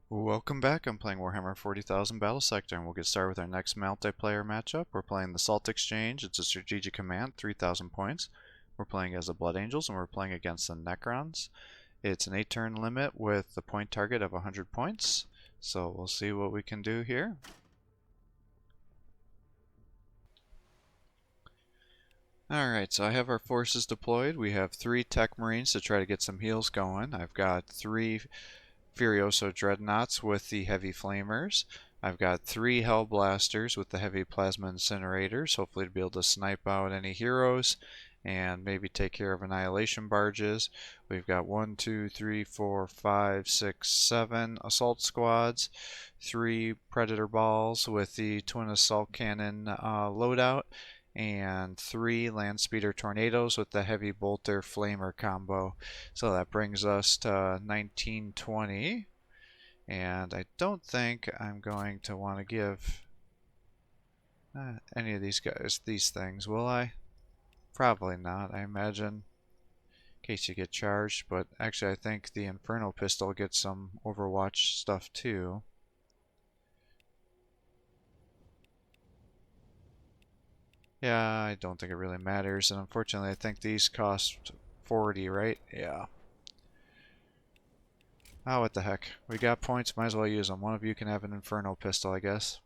Welcome back. I'm playing Warhammer 40,000 Battlesector, and we'll get started with our next multiplayer matchup. We're playing the Salt Exchange. It's a strategic command, 3,000 points. We're playing as the Blood Angels, and we're playing against the Necrons. It's an 8-turn limit with the point target of 100 points. So we'll see what we can do here. Alright, so I have our forces deployed. We have 3 Tech Marines to try to get some heals going. I've got 3 Furioso Dreadnoughts with the Heavy Flamers. I've got 3 Hellblasters with the Heavy Plasma Incinerators, hopefully to be able to snipe out any heroes and maybe take care of Annihilation Barges. We've got 1, 2, 3, 4, 5, 6, 7 Assault Squads, 3 Predator Balls with the Twin Assault Cannon loadout, and 3 Land Speeder Tornadoes with the Heavy Bolter Flamer combo. So that brings us to 1920. And I don't think I'm going to want to give any of these guys these things, will I? Probably not, I imagine. In case you get charged, but actually I think the Inferno Pistol gets some Overwatch stuff too. Yeah, I don't think it really matters, and unfortunately I think these cost 40, right? Yeah. Oh, what the heck. We got points, might as well use them. One of you can have an Inferno Pistol, I guess.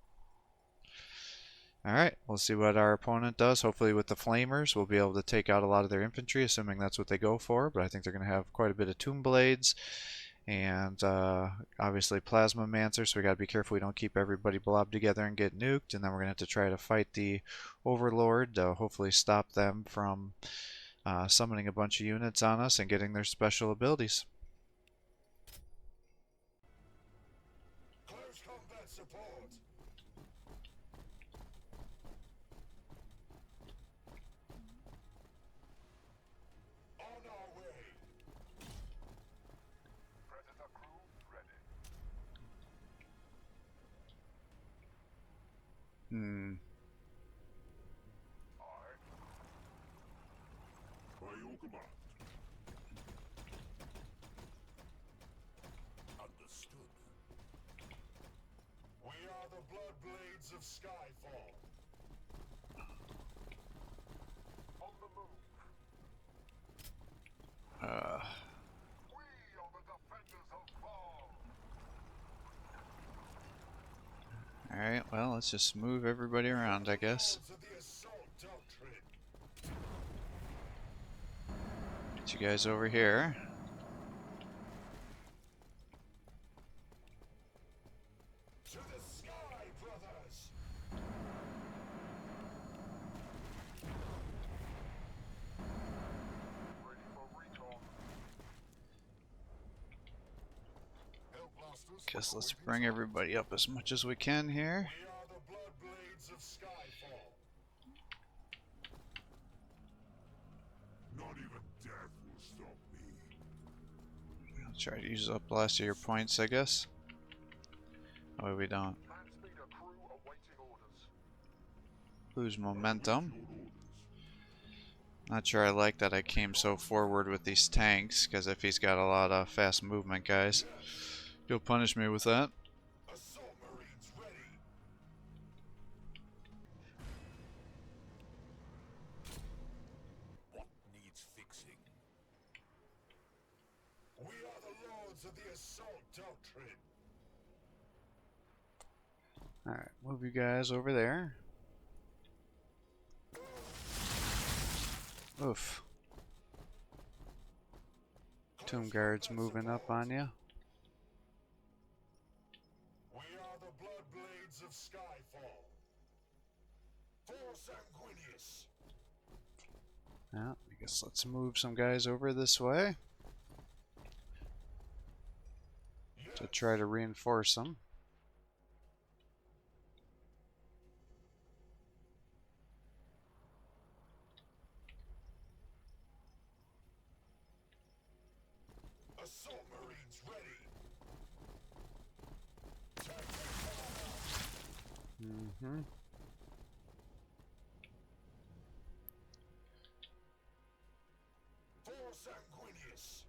Alright, we'll see what our opponent does. Hopefully with the Flamers, we'll be able to take out a lot of their infantry, assuming that's what they go for. But I think they're going to have quite a bit of Tomb Blades. And obviously Plasma Mancer, so we got to be careful we don't keep everybody blobbed together and get nuked. And then we're going to have to try to fight the Overlord to hopefully stop them from summoning a bunch of units on us and getting their special abilities. Close combat support. On our way. Predator crew ready. By your command. Understood. We are the Blood Blades of Skyfall. On the move. We are the defenders of Fall. Alright, well, let's just move everybody around, I guess. Of the assault doctrine. Get you guys over here. To the sky, brothers! Ready for recon. Hellblasters. Guess let's bring everybody up as much as we can here. We are the Blood Blades of Skyfall. Not even death will stop me. I'll try to use up the last of your points, I guess. Oh, we don't. Land speeder crew awaiting orders. Lose momentum. Not sure I like that I came so forward with these tanks, because if he's got a lot of fast movement guys, he'll punish me with that. Assault Marines ready. What needs fixing? We are the lords of the assault doctrine. Alright, move you guys over there. Oof. Tomb Guard's moving up on you. We are the Blood Blades of Skyfall. For Sanguinius. Yeah, I guess let's move some guys over this way to try to reinforce them. Assault Marines ready. For Sanguinius.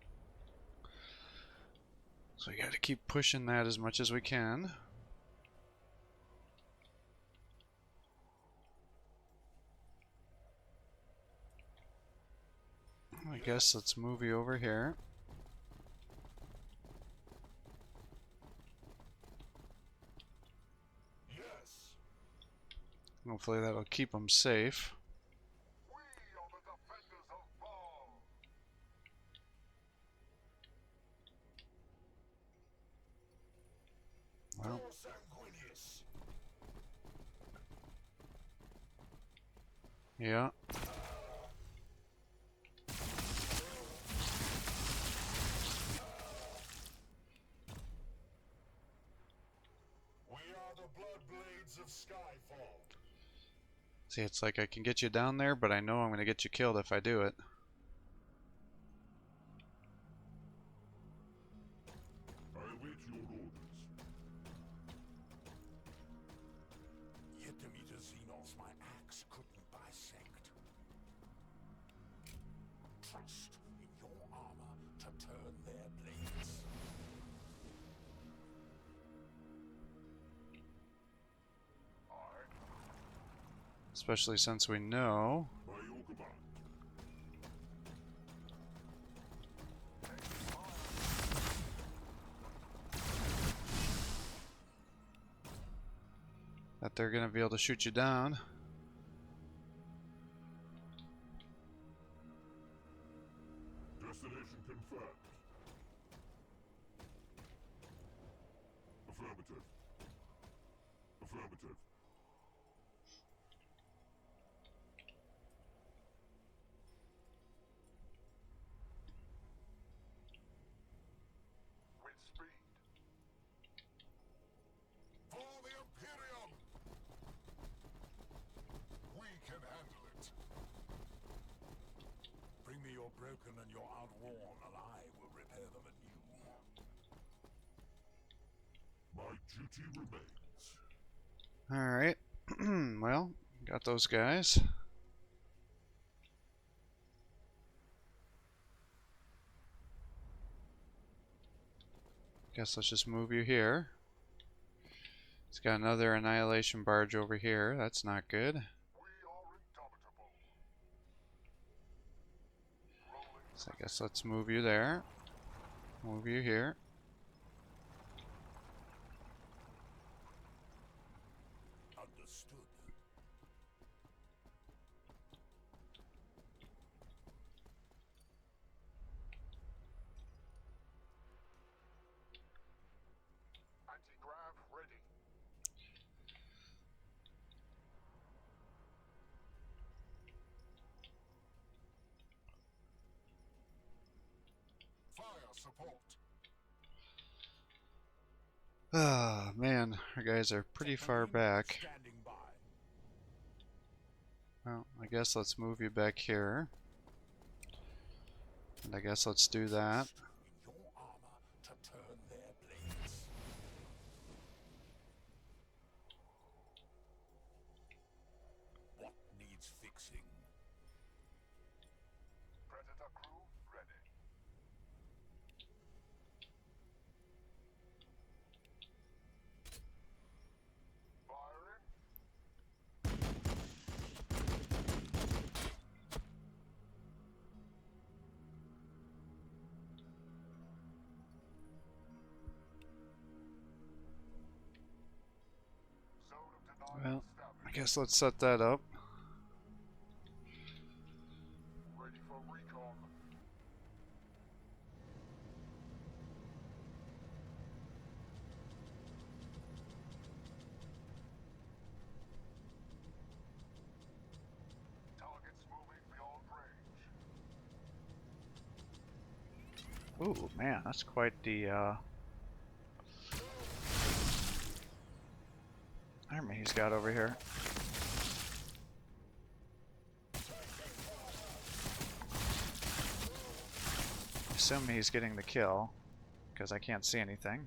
So we got to keep pushing that as much as we can. I guess let's move you over here. Yes. Hopefully that'll keep them safe. We are the defenders of Baal. Well, Sanguinius. yeah. We are the Bloodblades of Skyfall. See, it's like I can get you down there, but I know I'm going to get you killed if I do it. I await your orders. Yet to meet a Xenos my axe couldn't bisect. Trust in your armor to turn their blades. Especially since we know By your command. that they're going to be able to shoot you down. Destination confirmed. Affirmative. Affirmative. With speed. For the Imperium! We can handle it. Bring me your broken and your outworn, and I will repair them anew. My duty remains. Alright. Well, got those guys. Guess let's just move you here. It's got another annihilation barge over here. That's not good. We are indomitable. Rolling. So I guess let's move you there. Move you here. Understood. Anti-grav ready. Fire support. Ah, man, our guys are pretty far back. Standing by. Well, I guess let's move you back here. And I guess let's do that. In your armor to turn their blades. What needs fixing? Predator crew ready. Firing. Zone of denial Well, I established. guess let's set that up. Ready for recon. Targets moving beyond range. Ooh, man, that's quite the army he's got over here. Assume he's getting the kill, because I can't see anything.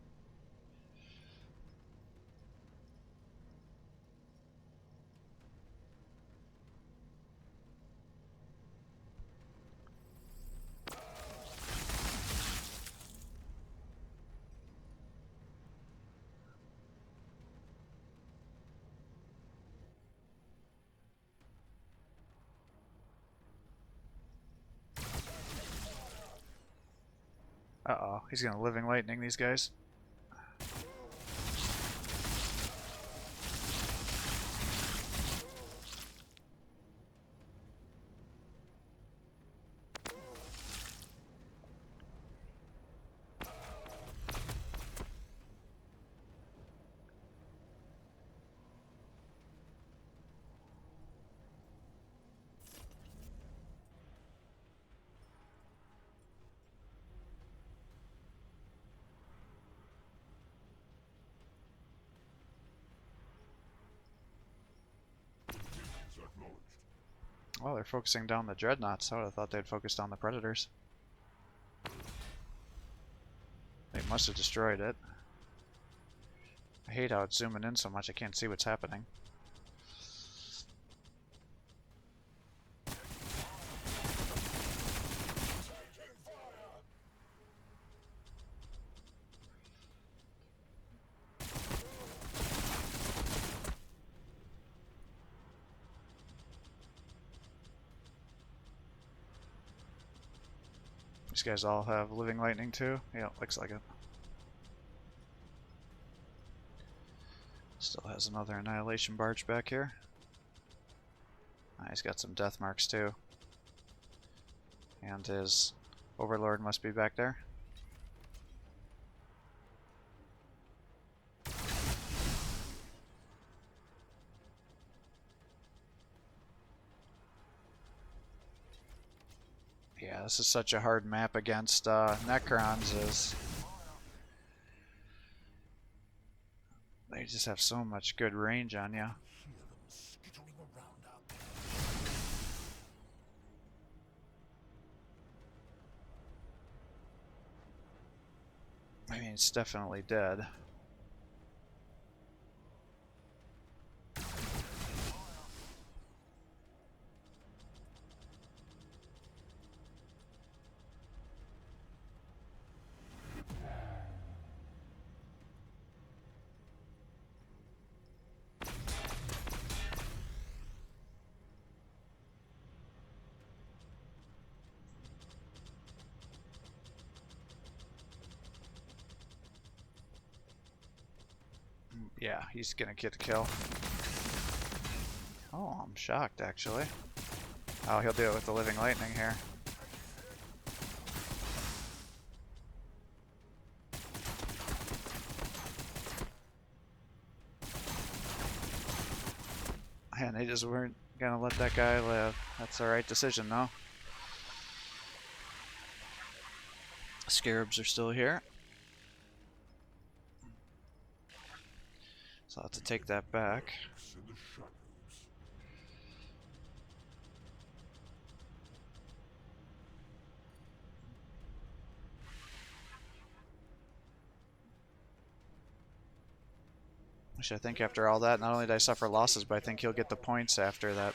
Uh-oh, he's gonna living lightning these guys. Well, they're focusing down the dreadnoughts. I would have thought they'd focus down the predators. They must have destroyed it. I hate how it's zooming in so much I can't see what's happening. These guys all have living lightning too? Yeah, looks like it. Still has another annihilation barge back here. He's got some death marks too. And his overlord must be back there. Yeah, this is such a hard map against Necrons. They just have so much good range on you. I mean, it's definitely dead. Yeah, he's gonna get a kill. Oh, I'm shocked actually. Oh, he'll do it with the living lightning here. And they just weren't gonna let that guy live. That's the right decision though. Scarabs are still here. So I'll have to take that back. Which I think after all that, not only did I suffer losses, but I think he'll get the points after that.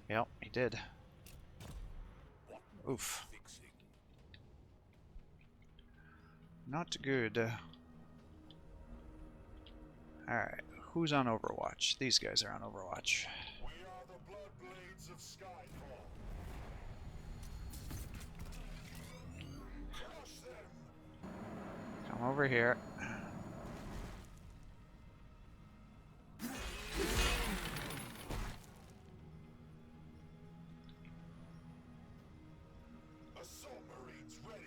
Yep, he did. Oof. Not good. Alright, who's on Overwatch? These guys are on Overwatch. We are the Bloodblades of Skyfall. Crush them. Come over here. Assault Marines ready.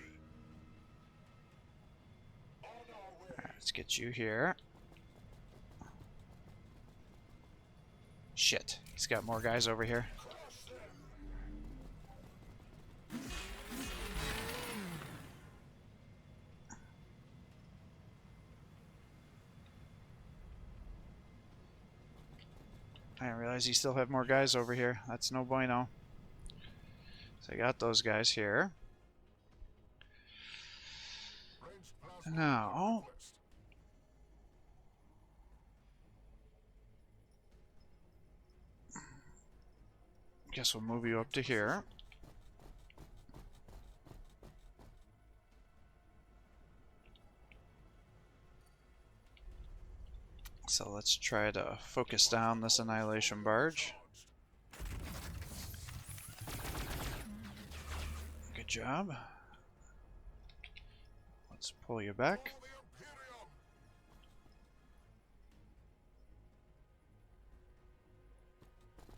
On our way. Alright, let's get you here. Shit, he's got more guys over here. I didn't realize you still have more guys over here. That's no bueno. So I got those guys here. Now, guess we'll move you up to here. So let's try to focus down this Annihilation Barge. Good job. Let's pull you back.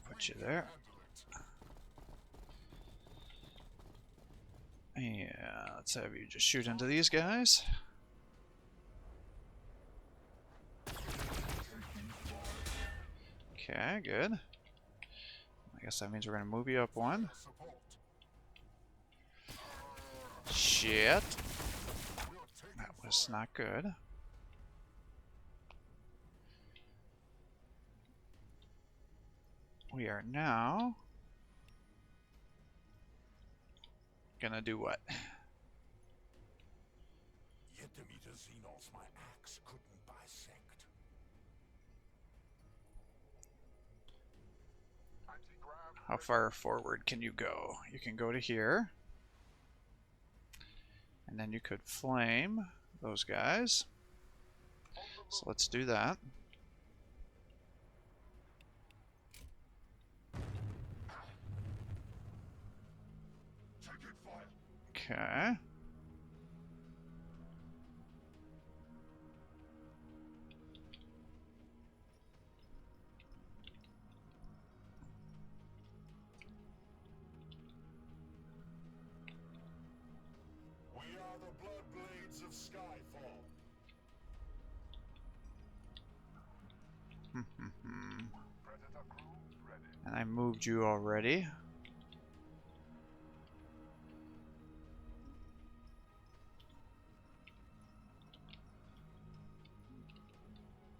Put you there. Yeah, let's have you just shoot into these guys. Okay, good. I guess that means we're going to move you up one. Shit. That was not good. We are now gonna do what? Yet to meet a Xenos my axe couldn't bisect. How far forward can you go? You can go to here. And then you could flame those guys. So let's do that. Okay. We are the Bloodblades of Skyfall. And I moved you already.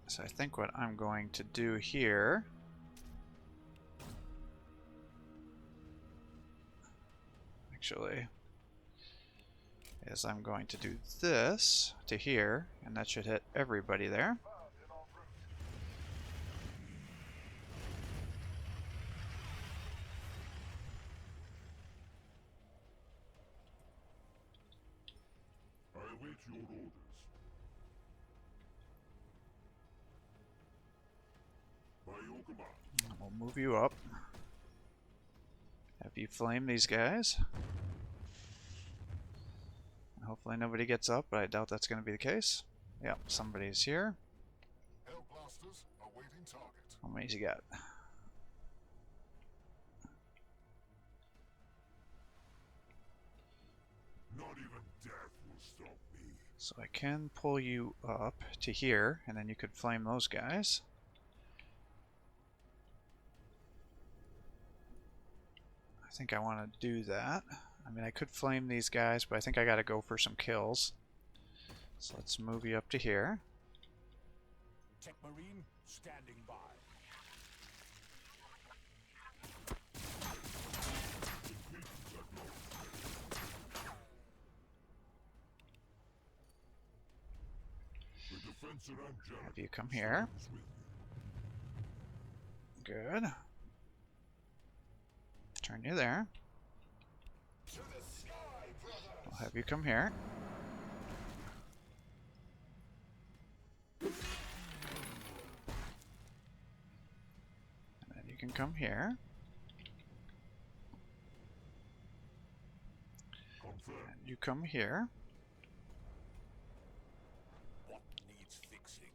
So I think what I'm going to do here actually is I'm going to do this to here, and that should hit everybody there. I await your orders. By your command. We'll move you up. Have you flame these guys. And hopefully nobody gets up, but I doubt that's going to be the case. Yep, somebody's here. Hellblasters awaiting target. How many's you got? Not even death will stop me. So I can pull you up to here, and then you could flame those guys. I think I want to do that. I mean, I could flame these guys, but I think I got to go for some kills. So let's move you up to here. Tech Marine standing by. The defensor angelic Have you come here. stands with you. Good. Turn you there. To the sky, brothers! I'll have you come here. And then you can come here. Confirm. And you come here. What needs fixing?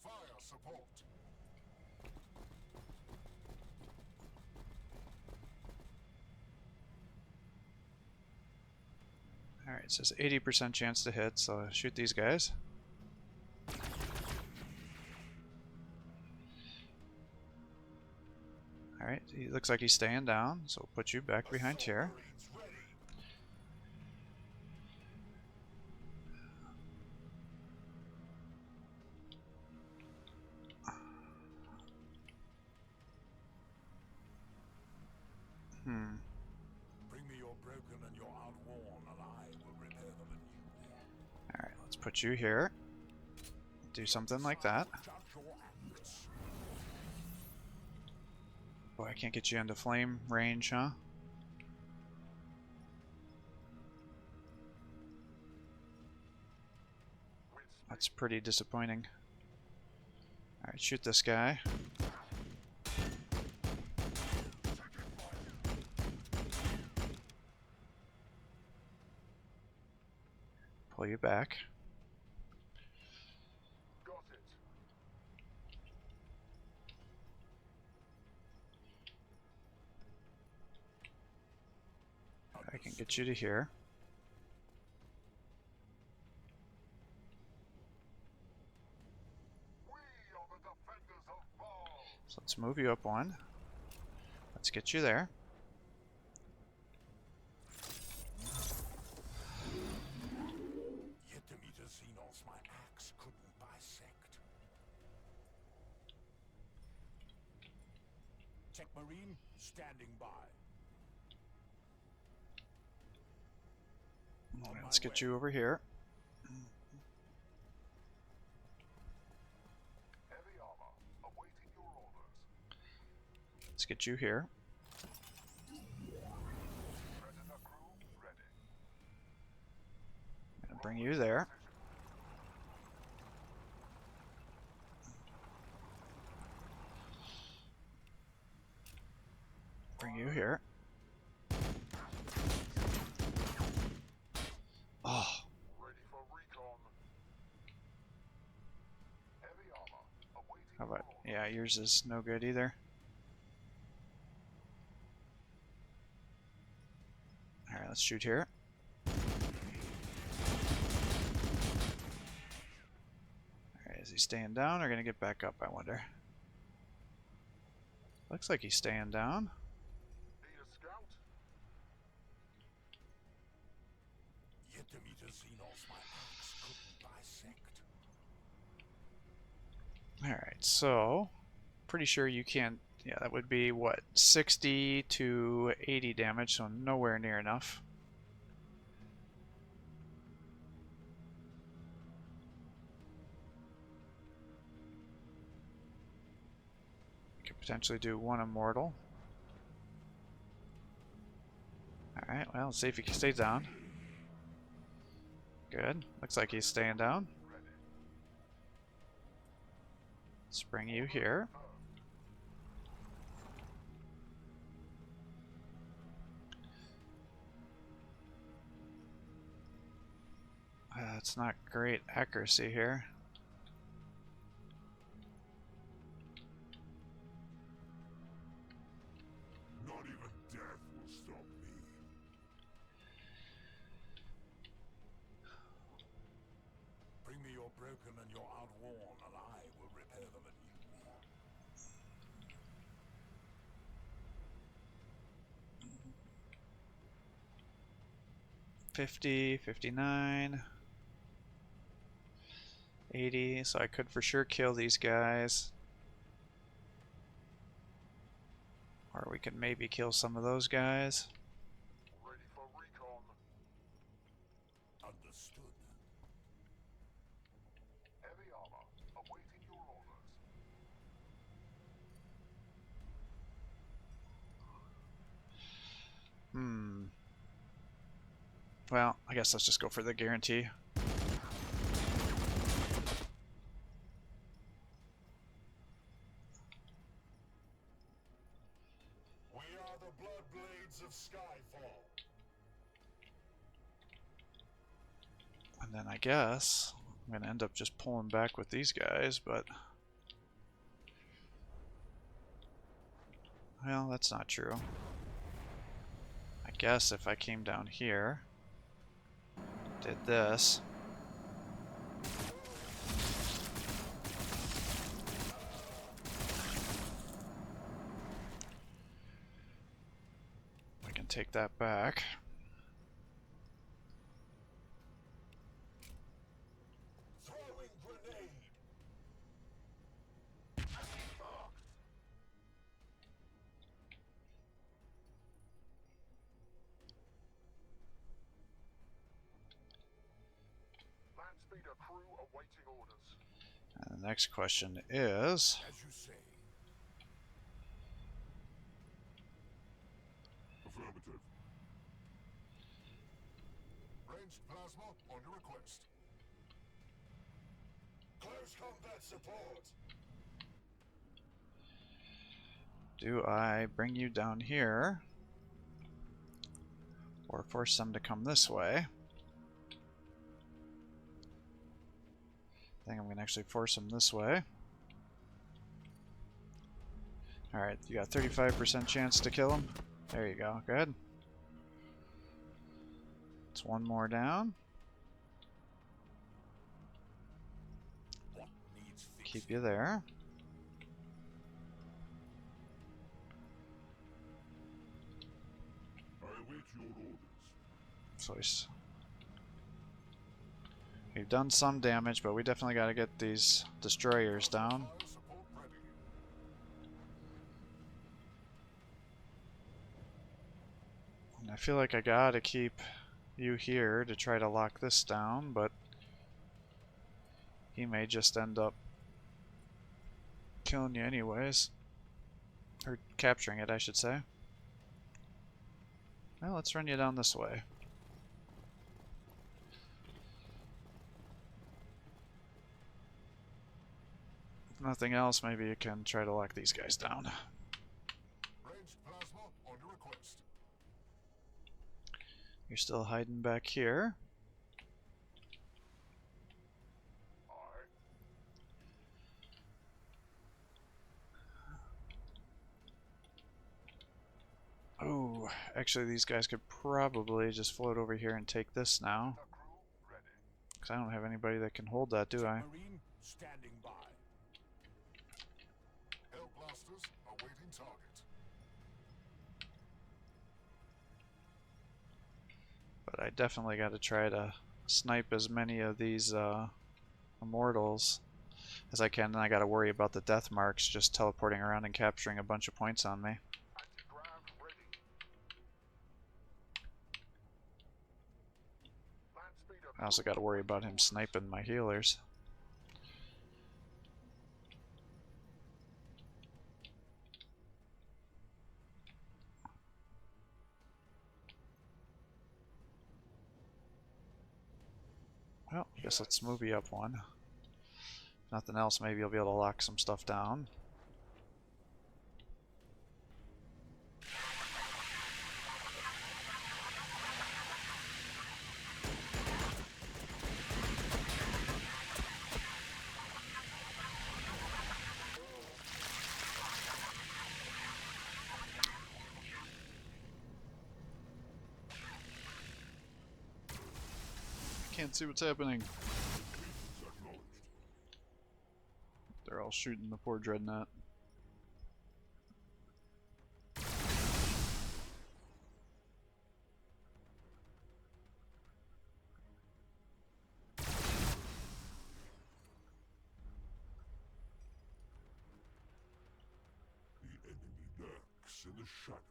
Fire support. Alright, it says 80% chance to hit, so shoot these guys. Alright, he looks like he's staying down, so we'll put you back behind here. Marines ready. Bring me your broken and your outworn, and I will repair them anew. Alright, let's put you here. Do something like that. Judge your acts. Boy, I can't get you into flame range, huh? That's pretty disappointing. Alright, shoot this guy. Pull you back. Got it. I can get you to here. We are the defenders of Baal. So let's move you up one. Let's get you there. Yet to meet a Xenos my axe couldn't bisect. Tech Marine standing by. On Let's my get way. you over here. Heavy armor, awaiting your orders. Let's get you here. Predator crew ready. And bring you there. Bring you here. Oh, Ready for recon. Heavy armor, awaiting how about, your orders. yeah, yours is no good either. Alright, let's shoot here. Alright, is he staying down or gonna get back up, I wonder? Looks like he's staying down. Need a scout? Yet to meet a Xenos my axe couldn't bisect. Alright, so pretty sure you can't, yeah, that would be what, 60 to 80 damage, so nowhere near enough. Could potentially do one immortal. Alright, well, let's see if he stays down. Good. Looks like he's staying down. Let's bring you here. It's not great accuracy here. Not even death will stop me. Bring me your broken and your outworn, and I will repair them anew. 50, 59, 80, so I could for sure kill these guys. Or we could maybe kill some of those guys. Ready for recon. Understood. Heavy armor, awaiting your orders. Well, I guess let's just go for the guarantee. We are the Bloodblades of Skyfall. And then I guess I'm going to end up just pulling back with these guys, but... Well, that's not true. I guess if I came down here, did this... I can take that back. Throwing grenade. Landspeeder crew awaiting orders. And the next question is... As you say. Affirmative. Ranged plasma on your request. Close combat support. Do I bring you down here? Or force them to come this way? I think I'm going to actually force them this way. Alright, you got 35% chance to kill him. There you go, good. It's one more down. What needs fixing? Keep you there. I await your orders. So we've done some damage, but we definitely got to get these destroyers down. Fire support ready. And I feel like I gotta keep you here to try to lock this down, but he may just end up killing you anyways. Or capturing it, I should say. Well, let's run you down this way. If nothing else, maybe you can try to lock these guys down. Ranged plasma on your request. You're still hiding back here. Aye. Oh, actually these guys could probably just float over here and take this now. The crew ready. Because I don't have anybody that can hold that, do I? Marine standing by. Hell blasters awaiting target. But I definitely got to try to snipe as many of these immortals as I can, and I got to worry about the death marks just teleporting around and capturing a bunch of points on me. Anti-grav ready. Land speed of I also got to worry about him sniping my healers. Well, I guess let's move you up one. If nothing else, maybe you'll be able to lock some stuff down. Can't see what's happening. They're all shooting the poor dreadnought. The enemy lurks in the shadows.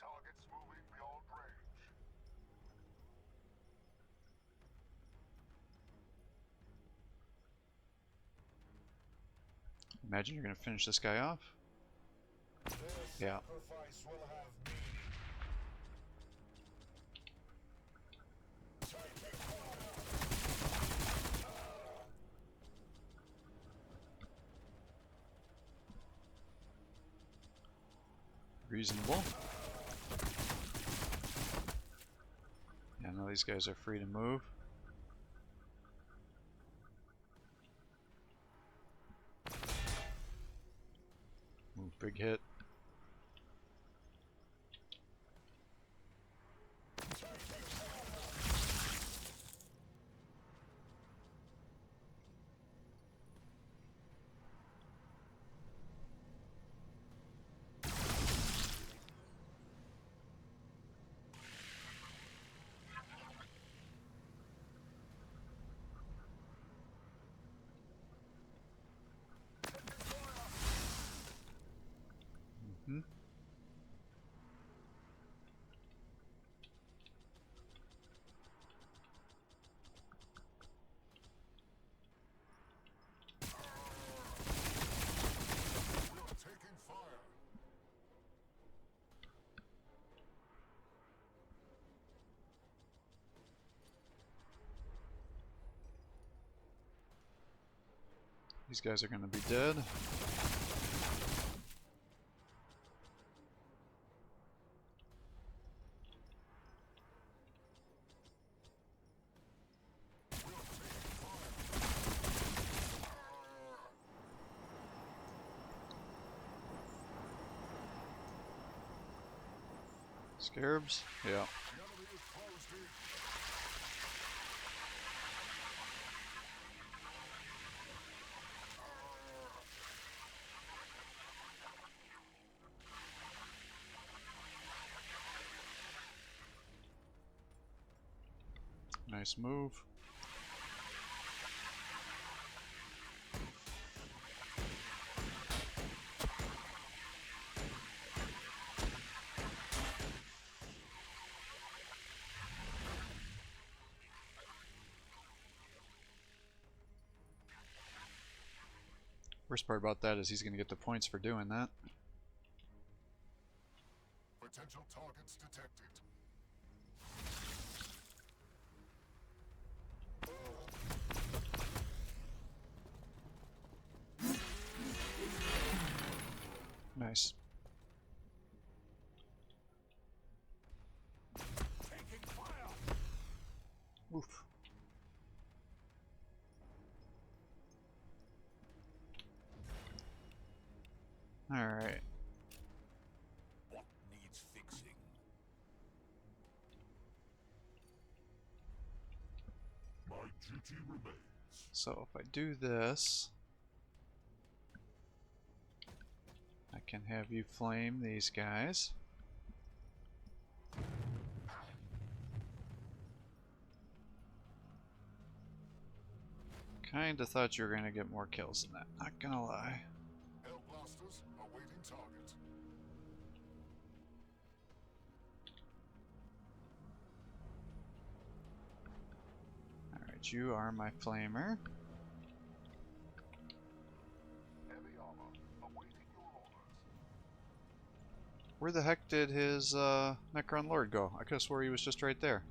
Targets moving beyond range. Imagine you're going to finish this guy off. Their Yeah. sacrifice will have meaning. Taking fire. Reasonable. Yeah, now these guys are free to move. Ooh, big hit. These guys are going to be dead. Scarabs? Yeah. Nice move. Worst part about that is he's going to get the points for doing that. Potential targets detected. Nice. Taking fire. Oof. Alright. What needs fixing? My duty remains. So if I do this, I can have you flame these guys. Kinda thought you were gonna get more kills than that, not gonna lie. Hell blasters awaiting target. Alright, you are my flamer. Heavy armor awaiting your orders. Where the heck did his Necron Lord go? I could've swore he was just right there.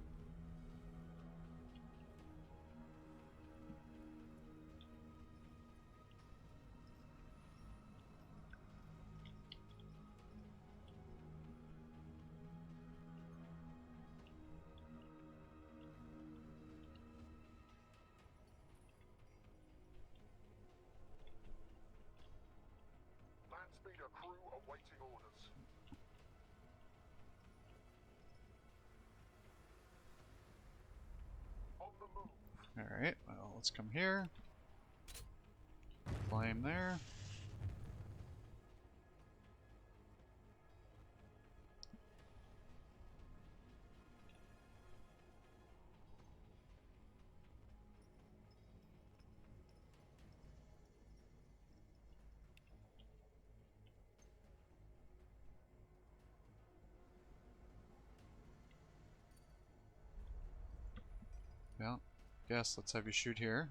Land speeder crew awaiting orders. On the move. Alright, well, let's come here. Flame there. Well, yes, let's have you shoot here.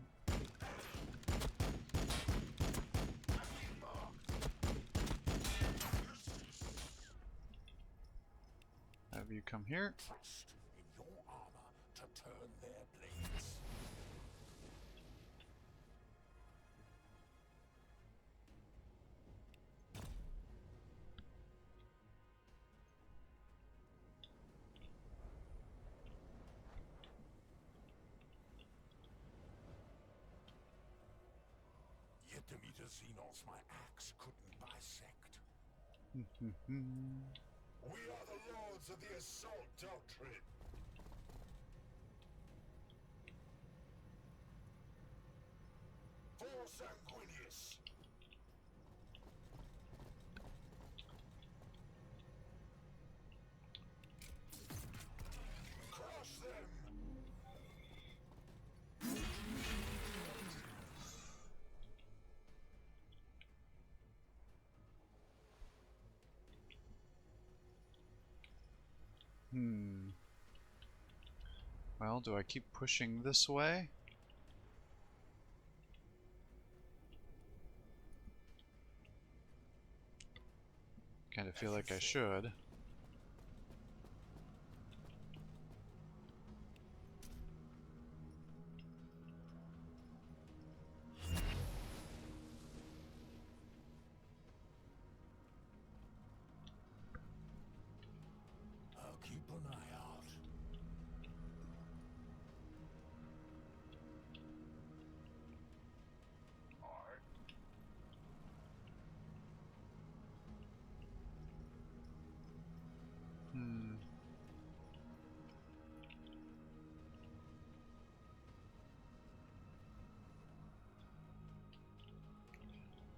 Have you come here. Trust in your armor to turn their blades. Yet the meter Xenos my axe couldn't bisect. We are the lords of the assault doctrine. For Sanguinius. Crush them. Well, do I keep pushing this way? Kinda feel like I should.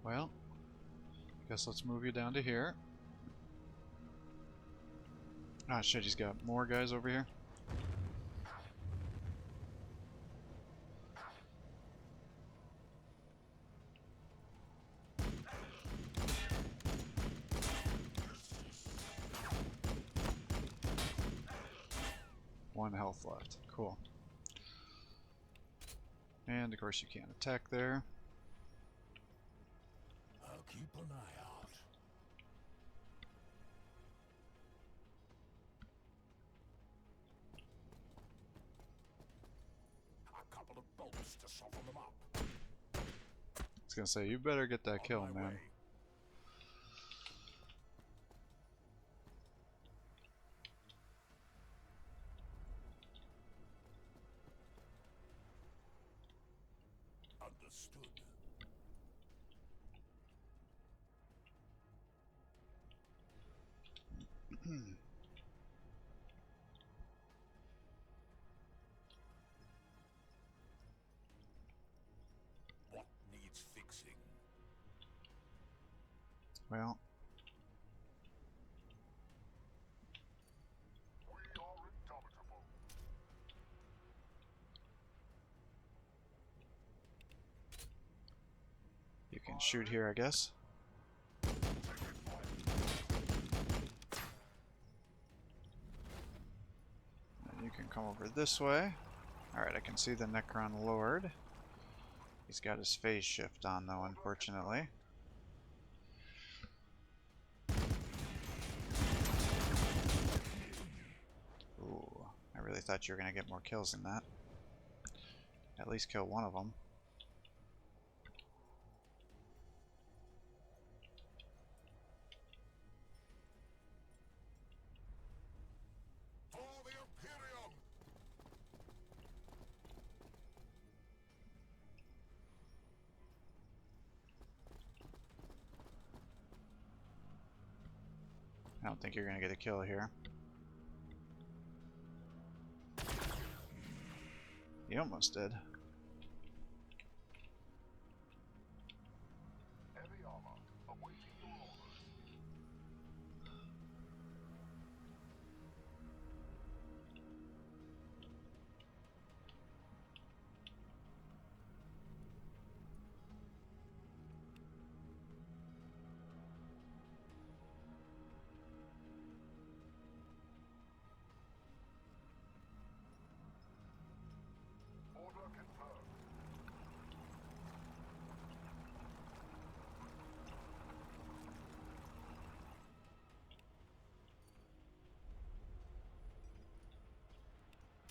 Well, guess let's move you down to here. Ah, shit, he's got more guys over here. One health left. Cool. And of course you can't attack there. I'll keep an eye out. A couple of bolts to soften them up. I was gonna say, you better get that kill, man. Way. Understood. What needs fixing? Well, We are indomitable. you can shoot here, I guess. And you can come over this way. Alright, I can see the Necron Lord. He's got his phase shift on, though, unfortunately. Ooh, I really thought you were going to get more kills than that. At least kill one of them. For the Imperium! I don't think you're going to get a kill here. You almost did. Heavy armor, awaiting your orders. Order confirmed.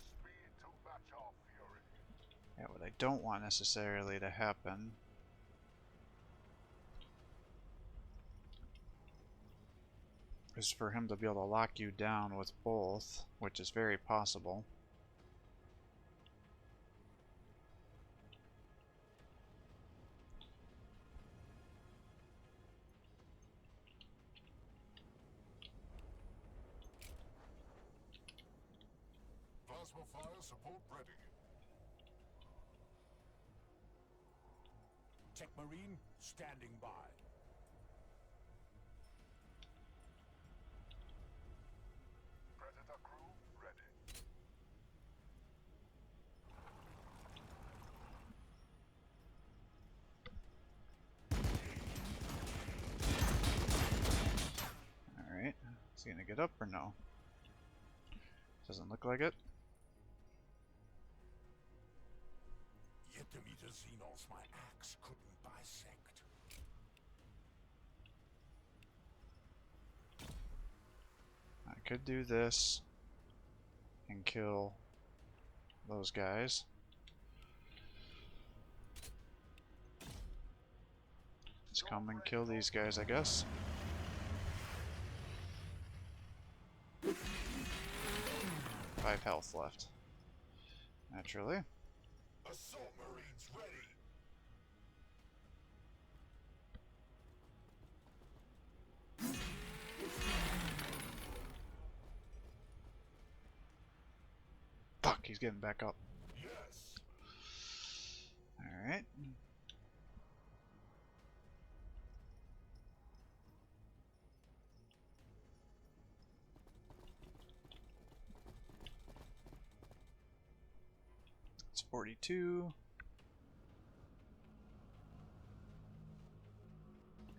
Speed to match our fury. Yeah, what I don't want necessarily to happen is for him to be able to lock you down with both, which is very possible. Plasma fire support ready. Tech Marine standing by. Predator crew ready. Alright, is he gonna get up or no? Doesn't look like it. Yet the meter Xenos my axe couldn't bisect. I could do this and kill those guys. Let's come and kill these guys, I guess. Five health left. Naturally. Assault Marines ready. Fuck, he's getting back up. Yes. Alright. 42.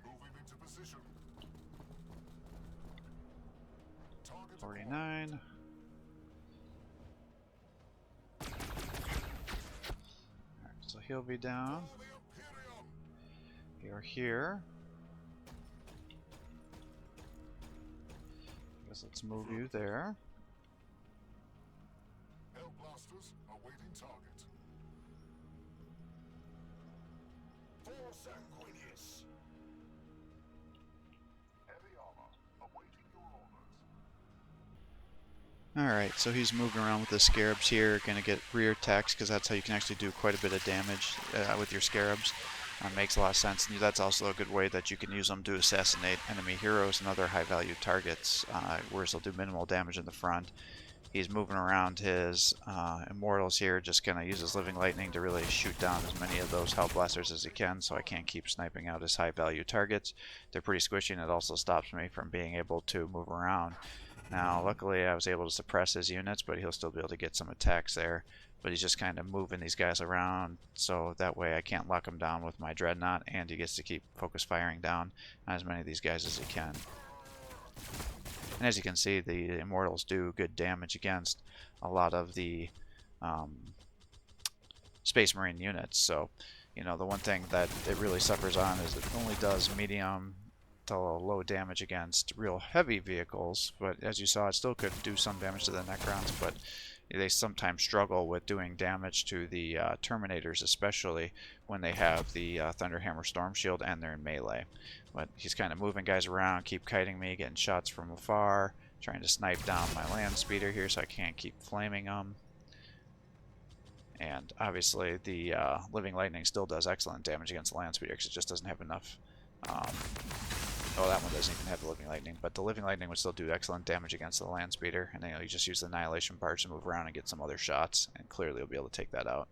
Moving into position. Target 49. Alright, so he'll be down. for the Imperium. You're here. Guess let's move you there. Hell blasters awaiting target. For sanguinius. Heavy armor awaiting your orders. Alright, so he's moving around with the scarabs here. Gonna get rear attacks because that's how you can actually do quite a bit of damage with your scarabs. Makes a lot of sense. And that's also a good way that you can use them to assassinate enemy heroes and other high value targets, whereas they'll do minimal damage in the front. He's moving around his immortals here, just gonna use his living lightning to really shoot down as many of those hellblasters as he can, so I can't keep sniping out his high value targets. They're pretty squishy, and it also stops me from being able to move around. Now, luckily I was able to suppress his units, but he'll still be able to get some attacks there. But he's just kind of moving these guys around, so that way I can't lock him down with my dreadnought, and he gets to keep focus firing down on as many of these guys as he can. And as you can see, the immortals do good damage against a lot of the Space Marine units. So, you know, the one thing that it really suffers on is it only does medium to low damage against real heavy vehicles. But as you saw, it still could do some damage to the Necrons, but they sometimes struggle with doing damage to the Terminators, especially when they have the Thunderhammer Storm Shield and they're in melee. But he's kind of moving guys around, keep kiting me, getting shots from afar, trying to snipe down my land speeder here so I can't keep flaming them. And obviously the Living Lightning still does excellent damage against the land speeder because it just doesn't have enough. Oh, that one doesn't even have the Living Lightning, but the Living Lightning would still do excellent damage against the land speeder, and then you just use the Annihilation Barge to move around and get some other shots, and clearly you'll be able to take that out.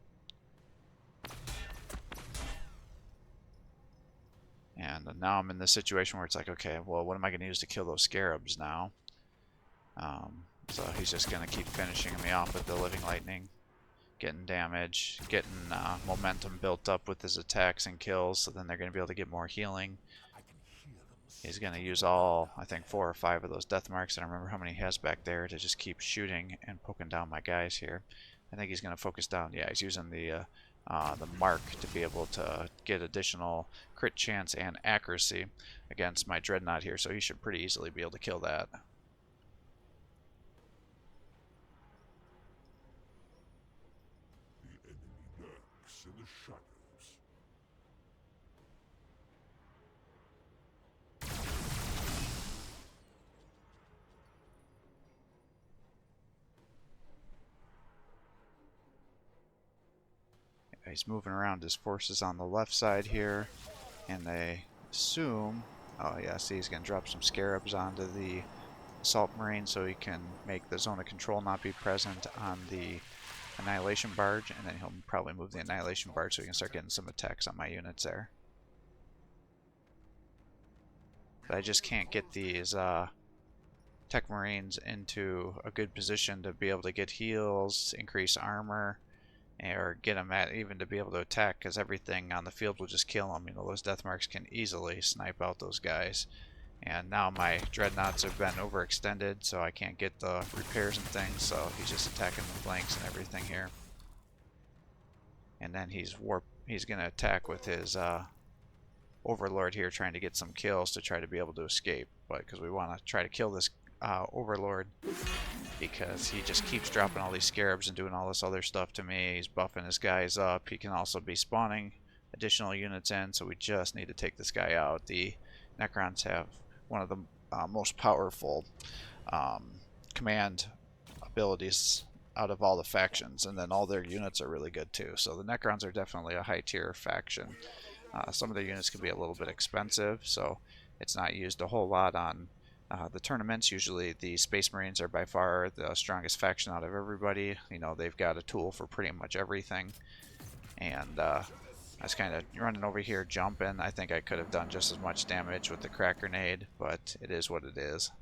And now I'm in this situation where it's like, okay, well, what am I going to use to kill those scarabs now? So he's just going to keep finishing me off with the Living Lightning, getting damage, getting momentum built up with his attacks and kills, so then they're going to be able to get more healing. He's going to use all, I think, 4 or 5 of those death marks. I don't remember how many he has back there to just keep shooting and poking down my guys here. I think he's going to focus down. Yeah, he's using the mark to be able to get additional crit chance and accuracy against my dreadnought here, so he should pretty easily be able to kill that. The enemy lurks in the shadows. He's moving around his forces on the left side here, and they assume, oh yeah, see, he's going to drop some scarabs onto the Assault Marine so he can make the zone of control not be present on the Annihilation Barge, and then he'll probably move the Annihilation Barge so he can start getting some attacks on my units there. But I just can't get these Tech Marines into a good position to be able to get heals, increase armor, or get them at even to be able to attack, because everything on the field will just kill them. You know, those death marks can easily snipe out those guys. And now my dreadnoughts have been overextended, so I can't get the repairs and things, so he's just attacking the flanks and everything here. And then he's going to attack with his Overlord here, trying to get some kills to try to be able to escape. But because we want to try to kill this Overlord, because he just keeps dropping all these scarabs and doing all this other stuff to me. He's buffing his guys up. He can also be spawning additional units in, so we just need to take this guy out. The Necrons have one of the most powerful command abilities out of all the factions, and then all their units are really good too. So the Necrons are definitely a high tier faction. Some of their units can be a little bit expensive, so it's not used a whole lot on the tournaments. Usually the Space Marines are by far the strongest faction out of everybody. You know, they've got a tool for pretty much everything. And I was kind of running over here jumping. I think I could have done just as much damage with the crack grenade, but it is what it is.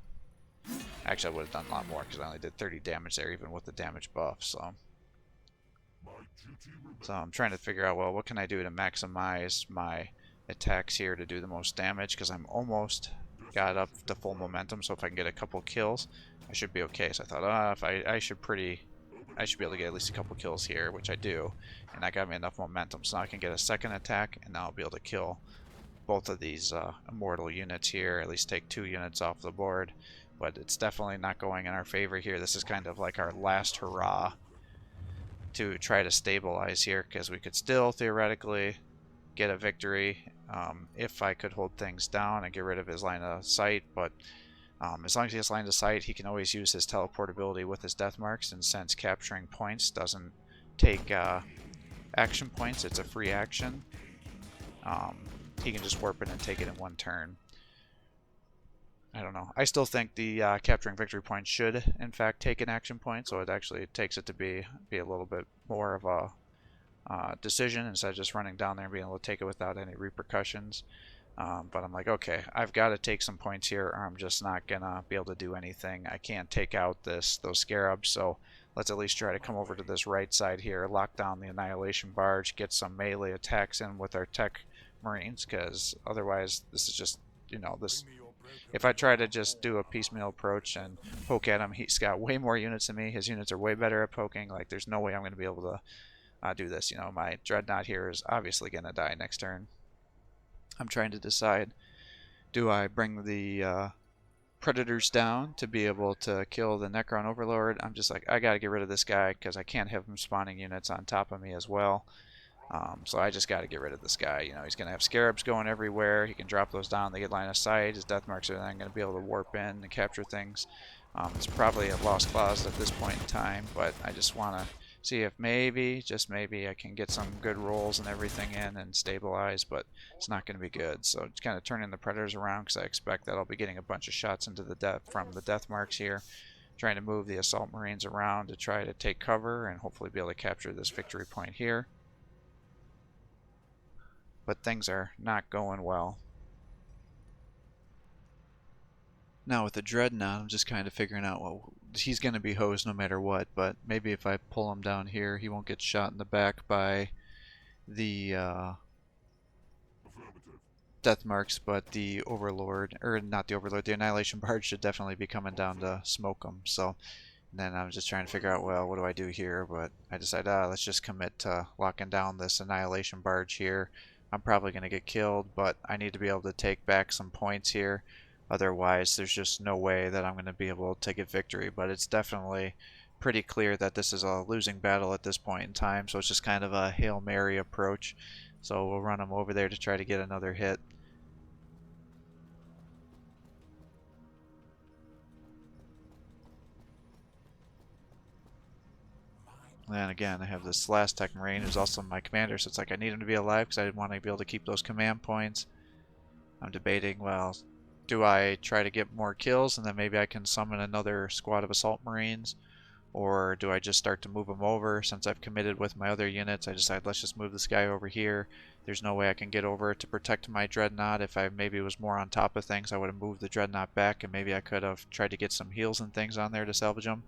Actually, I would have done a lot more because I only did 30 damage there, even with the damage buff. So My So I'm trying to figure out, well, what can I do to maximize my attacks here to do the most damage, because I'm almost got up to full momentum, so if I can get a couple kills, I should be okay. So I thought, if I should be able to get at least a couple kills here, which I do, and that got me enough momentum, so now I can get a second attack, and now I'll be able to kill both of these immortal units here, at least take 2 units off the board. But it's definitely not going in our favor here. This is kind of like our last hurrah to try to stabilize here, because we could still theoretically get a victory if I could hold things down and get rid of his line of sight. But as long as he has line of sight, he can always use his teleportability with his death marks, and since capturing points doesn't take action points, it's a free action, he can just warp it and take it in 1 turn. I don't know. I still think the capturing victory point should, in fact, take an action point, so it actually takes it to be a little bit more of a decision instead of just running down there and being able to take it without any repercussions. But I'm like, okay, I've got to take some points here, or I'm just not gonna be able to do anything. I can't take out those scarabs, so let's at least try to come over to this right side here, lock down the Annihilation Barge, get some melee attacks in with our Tech Marines, because otherwise this is just, this. If I try to just do a piecemeal approach and poke at him, he's got way more units than me. His units are way better at poking. Like, there's no way I'm going to be able to do this. My Dreadnought here is obviously going to die next turn. I'm trying to decide, do I bring the Predators down to be able to kill the Necron Overlord? I'm just like, I got to get rid of this guy because I can't have him spawning units on top of me as well. So I just got to get rid of this guy. He's going to have scarabs going everywhere. He can drop those down. They get line of sight. His death marks are then going to be able to warp in and capture things. It's probably a lost cause at this point in time, but I just want to see if maybe, just maybe, I can get some good rolls and everything in and stabilize, but it's not going to be good. So it's kind of turning the Predators around, because I expect that I'll be getting a bunch of shots into the from the death marks here, trying to move the Assault Marines around to try to take cover and hopefully be able to capture this victory point here. But things are not going well. Now with the Dreadnought, I'm just kind of figuring out, well, he's going to be hosed no matter what, but maybe if I pull him down here, he won't get shot in the back by the death marks, but the Overlord, or not the Overlord, the Annihilation Barge should definitely be coming down to smoke him. So then I'm just trying to figure out, well, what do I do here? But I decided, let's just commit to locking down this Annihilation Barge here. I'm probably going to get killed, but I need to be able to take back some points here. Otherwise, there's just no way that I'm going to be able to get victory. But it's definitely pretty clear that this is a losing battle at this point in time, so it's just kind of a Hail Mary approach. So we'll run him over there to try to get another hit. And again, I have this last Tech Marine who's also my commander, so it's like I need him to be alive because I didn't want to be able to keep those command points. I'm debating, well, do I try to get more kills and then maybe I can summon another squad of Assault Marines? Or do I just start to move them over? Since I've committed with my other units, I decided let's just move this guy over here. There's no way I can get over to protect my Dreadnought. If I maybe was more on top of things, I would have moved the Dreadnought back, and maybe I could have tried to get some heals and things on there to salvage them.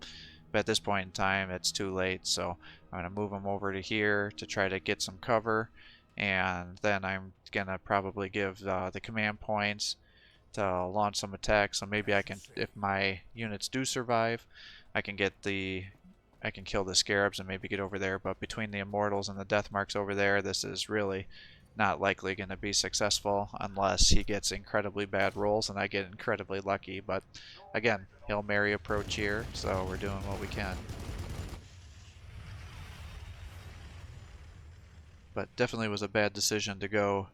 But at this point in time, it's too late, so I'm going to move them over to here to try to get some cover, and then I'm going to probably give the command points to launch some attacks, so maybe I can, if my units do survive, I can kill the scarabs and maybe get over there. But between the immortals and the death marks over there, this is really not likely going to be successful unless he gets incredibly bad rolls and I get incredibly lucky. But again, Hail Mary approach here, so we're doing what we can. But definitely was a bad decision to go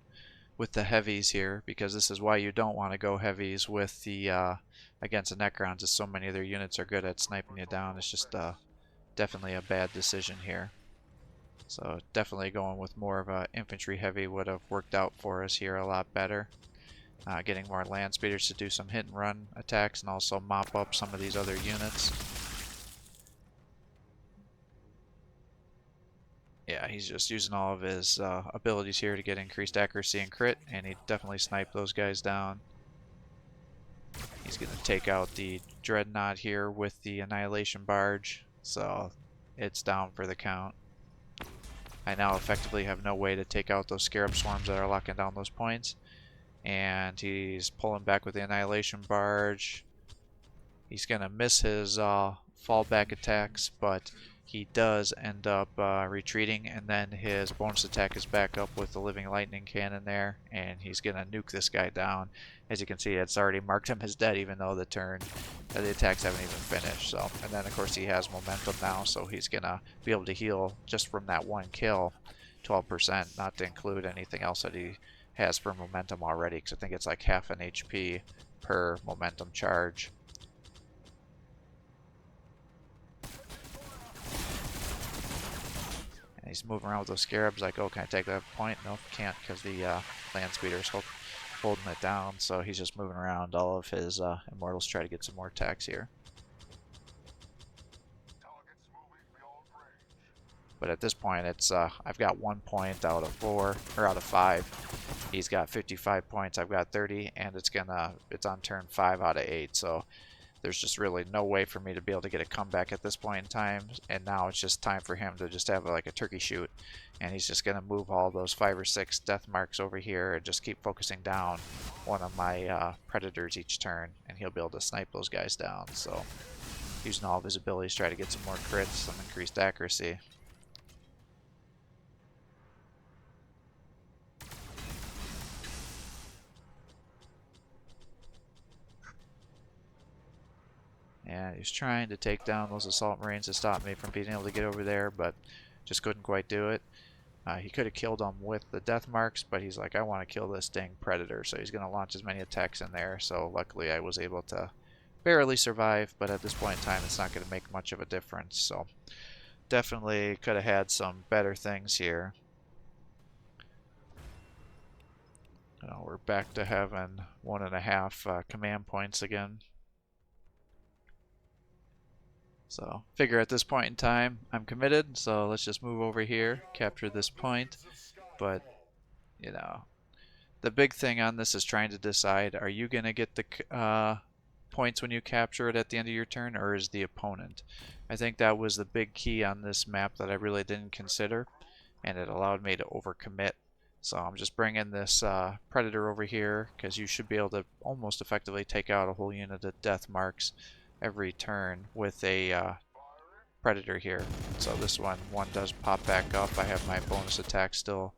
with the heavies here, because this is why you don't want to go heavies with the against the Necrons, as so many of their units are good at sniping you down. It's just definitely a bad decision here. So definitely going with more of a infantry heavy would have worked out for us here a lot better. Getting more land speeders to do some hit and run attacks and also mop up some of these other units. Yeah, he's just using all of his abilities here to get increased accuracy and crit, and he definitely sniped those guys down. He's going to take out the Dreadnought here with the Annihilation Barge, so it's down for the count. I now effectively have no way to take out those scarab swarms that are locking down those points. And he's pulling back with the Annihilation Barge. He's going to miss his fallback attacks, but he does end up retreating, and then his bonus attack is back up with the Living Lightning Cannon there, and he's going to nuke this guy down. As you can see, it's already marked him as dead, even though the attacks haven't even finished. So, and then of course he has momentum now, so he's going to be able to heal just from that one kill, 12%, not to include anything else that he has for momentum already, because I think it's like half an HP per momentum charge. And he's moving around with those scarabs like, oh, can I take that point? Nope, can't, because the land speeder's holding it down. So he's just moving around. All of his immortals try to get some more attacks here. But at this point, it's I've got 1 point out of 4, or out of 5. He's got 55 points. I've got 30, and it's on turn 5 out of 8. So there's just really no way for me to be able to get a comeback at this point in time. And now it's just time for him to just have like a turkey shoot, and he's just gonna move all those 5 or 6 death marks over here and just keep focusing down one of my predators each turn, and he'll be able to snipe those guys down. So using all of his abilities, try to get some more crits, some increased accuracy. And he's trying to take down those assault marines to stop me from being able to get over there, but just couldn't quite do it. He could have killed them with the death marks, but he's like, I want to kill this dang predator, so he's going to launch as many attacks in there. So luckily I was able to barely survive, but at this point in time it's not going to make much of a difference. So definitely could have had some better things here. We're back to having 1.5 command points again. So figure at this point in time I'm committed, so let's just move over here, capture this point. But you know, the big thing on this is trying to decide, are you going to get the points when you capture it at the end of your turn, or is the opponent? I think that was the big key on this map that I really didn't consider, and it allowed me to overcommit. So I'm just bringing this predator over here, because you should be able to almost effectively take out a whole unit of death marks every turn with a predator here. So this one does pop back up. I have my bonus attack still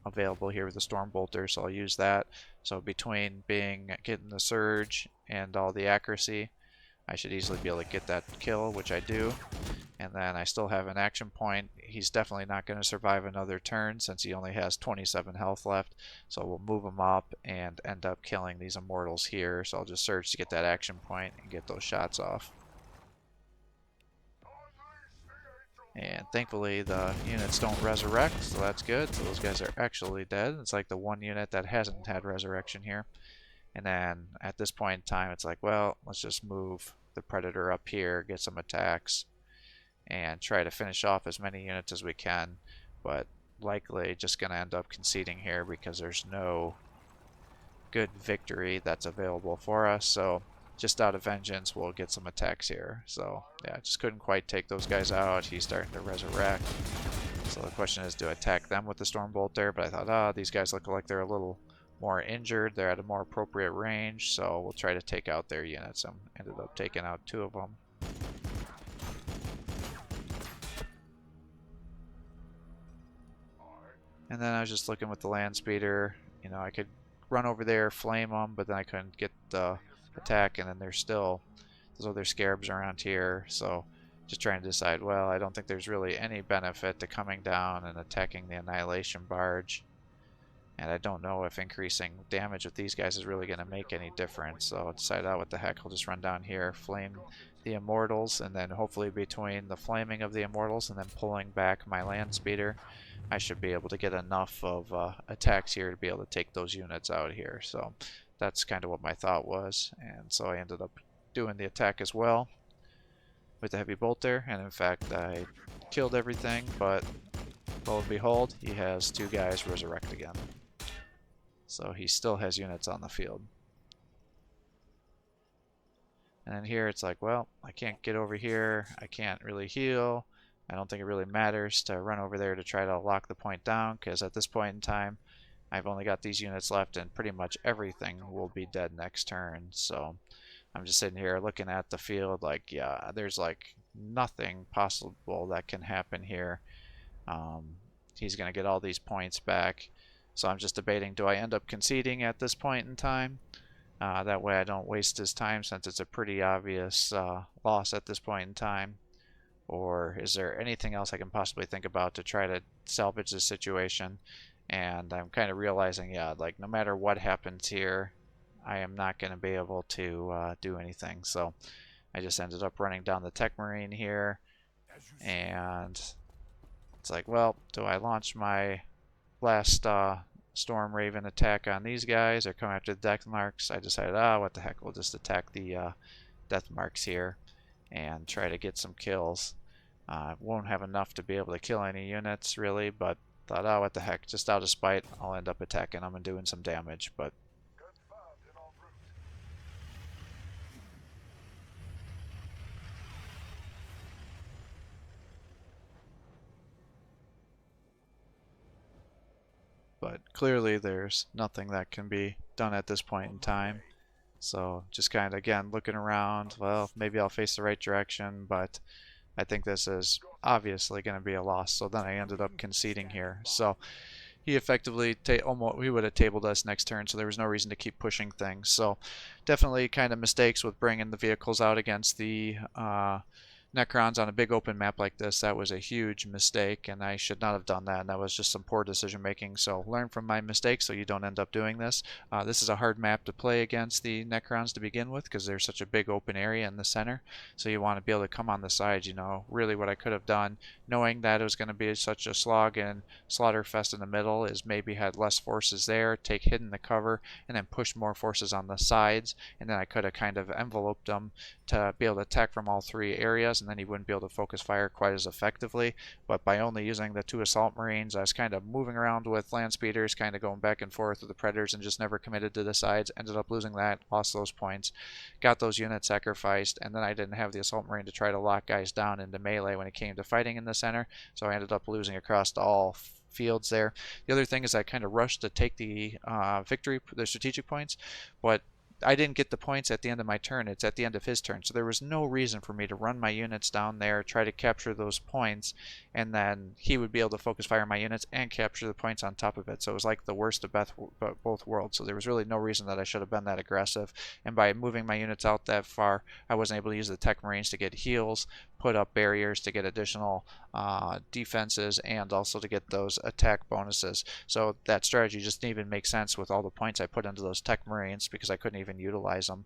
available here with the storm bolter, so I'll use that. So between getting the surge and all the accuracy, I should easily be able to get that kill, which I do. And then I still have an action point. He's definitely not going to survive another turn since he only has 27 health left. So we'll move him up and end up killing these immortals here. So I'll just surge to get that action point and get those shots off. And thankfully the units don't resurrect, so that's good. So those guys are actually dead. It's like the one unit that hasn't had resurrection here. And then at this point in time, it's like, well, let's just move the predator up here, get some attacks, and try to finish off as many units as we can. But likely just going to end up conceding here because there's no good victory that's available for us. So just out of vengeance, we'll get some attacks here. So yeah, just couldn't quite take those guys out. He's starting to resurrect. So the question is, do I attack them with the storm bolt there? But I thought, these guys look like they're a little more injured. They're at a more appropriate range, so we'll try to take out their units. I ended up taking out 2 of them. And then I was just looking with the land speeder. You know, I could run over there, flame them, but then I couldn't get the attack, and then there's still those other scarabs around here. So just trying to decide, well, I don't think there's really any benefit to coming down and attacking the Annihilation Barge. And I don't know if increasing damage with these guys is really going to make any difference. So I decided, what the heck, I'll just run down here, flame the Immortals, and then hopefully between the flaming of the Immortals and then pulling back my land speeder, I should be able to get enough of attacks here to be able to take those units out here. So that's kind of what my thought was. And so I ended up doing the attack as well with the heavy bolt there. And in fact, I killed everything, but lo and behold, he has 2 guys resurrect again. So he still has units on the field. And then here it's like, well, I can't get over here. I can't really heal. I don't think it really matters to run over there to try to lock the point down, because at this point in time, I've only got these units left and pretty much everything will be dead next turn. So I'm just sitting here looking at the field like, yeah, there's like nothing possible that can happen here. He's going to get all these points back. So I'm just debating, do I end up conceding at this point in time? That way I don't waste his time, since it's a pretty obvious loss at this point in time. Or is there anything else I can possibly think about to try to salvage this situation? And I'm kind of realizing, yeah, like no matter what happens here, I am not going to be able to do anything. So I just ended up running down the Tech Marine here, and it's like, well, do I launch my last Storm Raven attack on these guys or come after the Death Marks? I decided, what the heck, we'll just attack the Death Marks here and try to get some kills. Won't have enough to be able to kill any units really, but thought, what the heck, just out of spite, I'll end up attacking them and doing some damage. But clearly there's nothing that can be done at this point in time. So just kind of, again, looking around, well, maybe I'll face the right direction, but I think this is obviously going to be a loss. So then I ended up conceding here. So he effectively he would have tabled us next turn, so there was no reason to keep pushing things. So definitely kind of mistakes with bringing the vehicles out against the Necrons on a big open map like this. That was a huge mistake, and I should not have done that, and that was just some poor decision making. So learn from my mistakes so you don't end up doing this. This is a hard map to play against the Necrons to begin with, because there's such a big open area in the center, so you want to be able to come on the sides. Really what I could have done, knowing that it was going to be such a slog and slaughter fest in the middle, is maybe had less forces there, take hidden the cover, and then push more forces on the sides, and then I could have kind of enveloped them to be able to attack from all three areas, and then he wouldn't be able to focus fire quite as effectively. But by only using the 2 assault marines, I was kind of moving around with land speeders, kind of going back and forth with the predators, and just never committed to the sides. Ended up losing that, lost those points, got those units sacrificed, and then I didn't have the assault marine to try to lock guys down into melee when it came to fighting in the center, so I ended up losing across all fields there. The other thing is I kind of rushed to take the the strategic points, but I didn't get the points at the end of my turn. It's at the end of his turn. So there was no reason for me to run my units down there, try to capture those points, and then he would be able to focus fire my units and capture the points on top of it. So it was like the worst of both worlds. So there was really no reason that I should have been that aggressive. And by moving my units out that far, I wasn't able to use the Tech Marines to get heals, put up barriers to get additional defenses, and also to get those attack bonuses. So that strategy just didn't even make sense with all the points I put into those Tech Marines, because I couldn't even utilize them.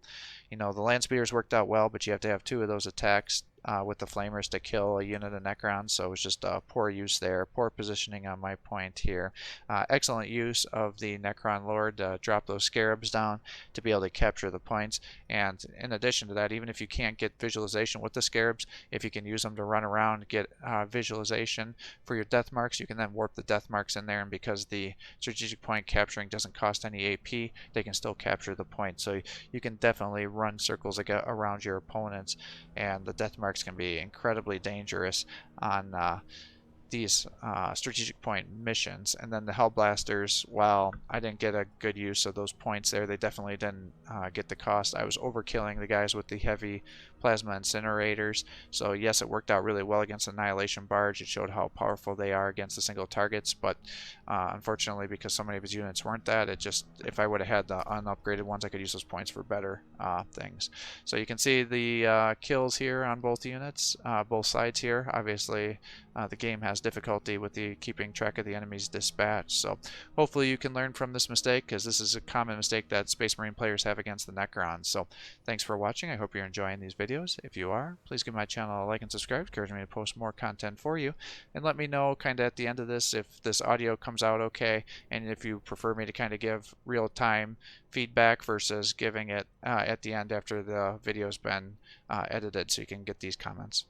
The land speeders worked out well, but you have to have 2 of those attacks with the flamers to kill a unit of Necron, so it was just poor use there, poor positioning on my point here. Excellent use of the Necron Lord to drop those scarabs down to be able to capture the points, and in addition to that, even if you can't get visualization with the scarabs, if you can use them to run around and get visualization for your death marks, you can then warp the death marks in there, and because the strategic point capturing doesn't cost any AP, they can still capture the point. So you can definitely run circles around your opponents, and the death marks can be incredibly dangerous on these strategic point missions. And then the Hellblasters, while I didn't get a good use of those points there, they definitely didn't get the cost. I was overkilling the guys with the heavy plasma incinerators, so yes, it worked out really well against Annihilation Barge. It showed how powerful they are against the single targets, but unfortunately, because so many of his units weren't that, if I would have had the unupgraded ones, I could use those points for better things. So you can see the kills here on both units, both sides here. Obviously, the game has difficulty with the keeping track of the enemy's dispatch, so hopefully you can learn from this mistake, because this is a common mistake that Space Marine players have against the Necrons. So thanks for watching. I hope you're enjoying these videos. If you are, please give my channel a like and subscribe. It encourages me to post more content for you, and let me know kind of at the end of this if this audio comes out okay, and if you prefer me to kind of give real-time feedback versus giving it at the end after the video's been edited, so you can get these comments.